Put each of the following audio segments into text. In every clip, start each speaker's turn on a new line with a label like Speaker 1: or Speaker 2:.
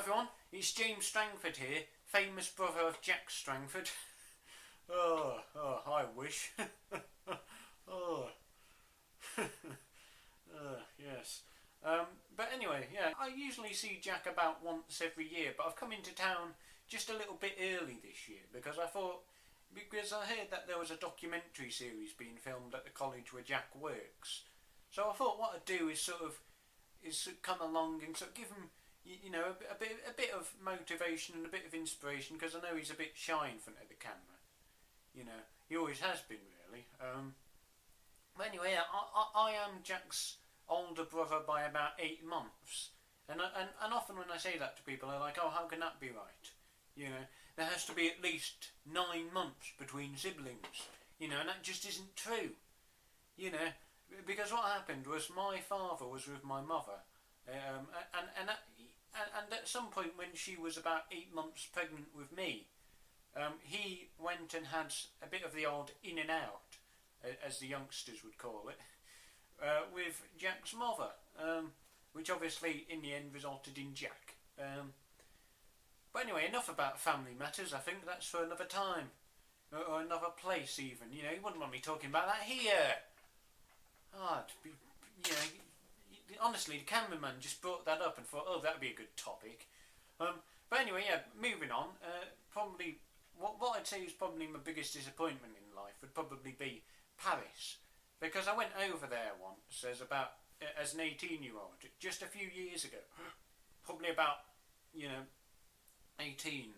Speaker 1: everyone, it's James Strangford here, famous brother of Jack Strangford. I wish. oh, yes. But anyway, yeah, I usually see Jack about once every year, but I've come into town just a little bit early this year because I heard that there was a documentary series being filmed at the college where Jack works. So I thought what I'd do is come along and sort of give him, a bit of motivation and a bit of inspiration, because I know he's a bit shy in front of the camera. He always has been, really. But anyway, I am Jack's older brother by about 8 months, and often when I say that to people, they're like, "Oh, how can that be right?" There has to be at least 9 months between siblings. And that just isn't true. Because what happened was my father was with my mother, and at some point when she was about 8 months pregnant with me, he went and had a bit of the old in and out, as the youngsters would call it, with Jack's mother, which obviously in the end resulted in Jack. But anyway, enough about family matters. I think that's for another time, or another place even. You wouldn't want me talking about that here. Honestly, the cameraman just brought that up and thought, oh, that'd be a good topic. But anyway, yeah, moving on. Probably, what I'd say is probably my biggest disappointment in life would probably be Paris, because I went over there once as an 18-year-old, just a few years ago, probably about 18,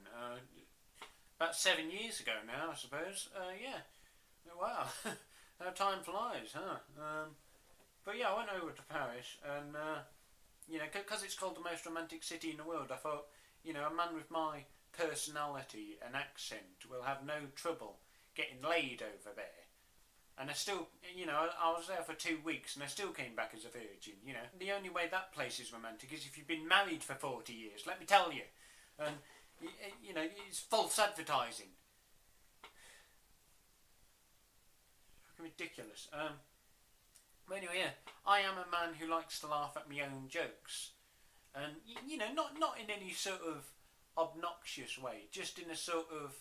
Speaker 1: about 7 years ago now, I suppose. Yeah, wow. How time flies, huh? But yeah, I went over to Paris, and because it's called the most romantic city in the world, I thought, a man with my personality and accent will have no trouble getting laid over there. And I still, I was there for 2 weeks, and I still came back as a virgin. The only way that place is romantic is if you've been married for 40 years. Let me tell you, and it's false advertising. Ridiculous. But anyway, yeah, I am a man who likes to laugh at my own jokes, and not in any sort of obnoxious way, just in a sort of,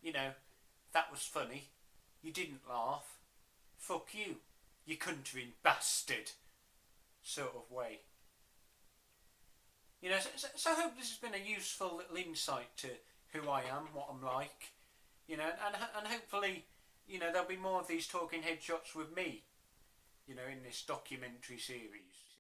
Speaker 1: that was funny, you didn't laugh, fuck you, you country bastard, sort of way. So I hope this has been a useful little insight to who I am, what I'm like, and hopefully, there'll be more of these talking headshots with me, in this documentary series.